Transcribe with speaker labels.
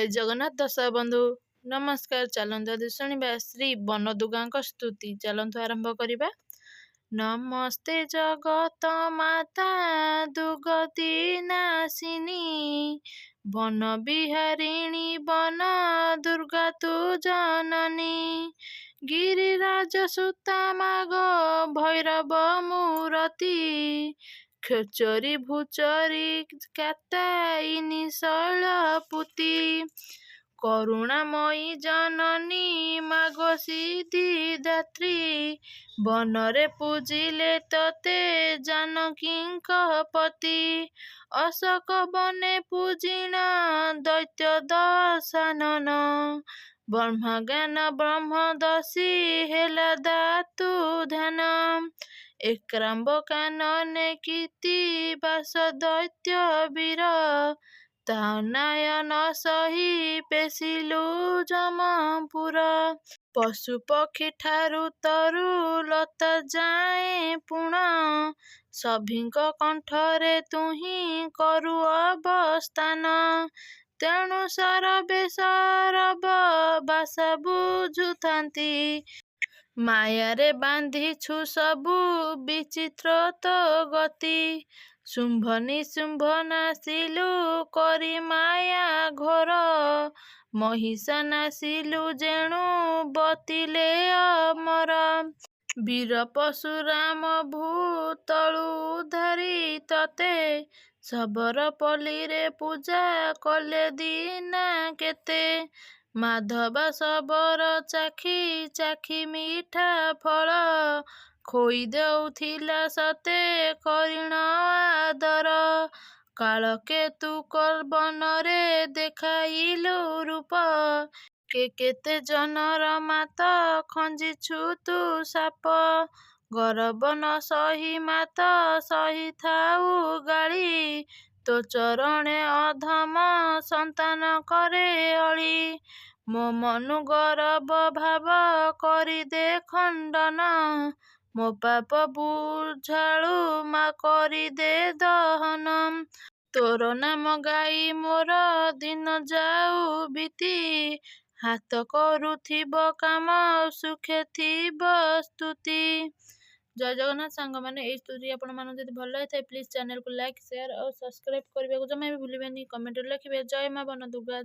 Speaker 1: ଜୟ ଜଗନ୍ନାଥ ଦର୍ଶକ ବନ୍ଧୁ ନମସ୍କାର। ଚାଲନ୍ତୁ ଆଜି ଶୁଣିବା ଶ୍ରୀ ବନଦୁର୍ଗାଙ୍କ ସ୍ତୁତି। ଚାଲନ୍ତୁ ଆରମ୍ଭ କରିବା। ନମସ୍ତେ ଜଗତ ମାତା ଦୁର୍ଗତି ନାଶିନୀ, ବନ ବିହାରିଣୀ ବନ ଦୁର୍ଗା ତୁ ଜନନୀ। ଗିରିରାଜ ସୁତା ମାଗ ଭୈରବ ମୂରତି, ଖେଚରୀ ଭୂଚରୀ କାଟାଇନି ଶୈଳପୁତି। କରୁଣାମୟୀ ଜନନୀ ମାଗ ସିଦ୍ଧିଦାତ୍ରୀ, ବନରେ ପୂଜିଲେ ତତେ ଜାନକୀଙ୍କ ପତି। ଅଶୋକ ବନେ ପୂଜିଣ ଦୈତ୍ୟ ଦଶାନନ, ବ୍ରହ୍ମଜ୍ଞାନ ବ୍ରହ୍ମଦଶୀ ହେଲା ଦାତୁ ଧ୍ୟାନ। ଏକ୍ରାମ୍ବ କାନନେ କୀର୍ତ୍ତି ବାସ ଦୈତ୍ୟ ବୀର, ତାନାୟନ ସହି ପେଶିଲୁ ଯମପୁର। ପଶୁ ପକ୍ଷୀ ଠାରୁ ତରୁ ଲତା ଯାଏଁ ପୁଣ, ସଭିଙ୍କ କଣ୍ଠରେ ତୁହିଁ କରୁ ଅବସ୍ଥାନ। ତେଣୁ ସରବେ ସରବ ବାସା ବୁଝୁଥାନ୍ତି, ମାୟାରେ ବାନ୍ଧିଛୁ ସବୁ ବିଚିତ୍ର ତୋ ଗତି। ଶୁମ୍ଭ ନିଶୁମ୍ଭ ନାଶିଲୁ କରି ମାୟା ଘୋର, ମହିଷା ନାଶିଲୁ ଯେଣୁ ବତିଲେ ଅମର। ବୀର ପଶୁରାମ ଭୂତଳୁ ଉଦ୍ଧାରି ତତେ, ଶବର ପଲ୍ଲୀରେ ପୂଜା କଲେ ଦୀନା କେତେ। ମାଧବ ଶବର ଚାଖି ଚାଖି ମିଠା ଫଳ, ଖୋଇ ଦେଉଥିଲା ସତେ କରିଣ ଆଦର। କାଳକେତୁ ବନରେ ଦେଖାଇଲୁ ରୂପ, କେତେ ଜନର ମାତ ଖଞ୍ଜିଛୁ ତୁ ସାପ। ଗରବ ନ ସହି ମାତ ସହିଥାଉ ଗାଳି, ତୋ ଚରଣେ ଅଧମ ସନ୍ତାନ କରେ ଅଳି। ମୋ ମନୁ ଗରବ ଭାବ କରିଦେ ଖଣ୍ଡନ, ମୋ ପାପ ବୁଝାଳୁ ମା କରିଦେ ଦହନ। ତୋର ନାମ ଗାଇ ମୋର ଦିନ ଯାଉ ବିତି, ହାତ କରୁଥିବ କାମ ସୁଖେ ଥିବ ସ୍ତୁତି। ଜୟ ଜଗନ୍ନାଥ। ସାଙ୍ଗମାନେ, ଏହି ସ୍ତୁତି ଆପଣମାନଙ୍କୁ ଯଦି ଭଲ ଲାଗିଥାଏ ପ୍ଲିଜ୍ ଚ୍ୟାନେଲକୁ ଲାଇକ୍ ସେୟାର ଆଉ ସବସ୍କ୍ରାଇବ୍ କରିବାକୁ ଜମା ବି ଭୁଲିବେନି। କମେଣ୍ଟରେ ଲେଖିବେ ଜୟ ମା ବନ ଦୁର୍ଗା।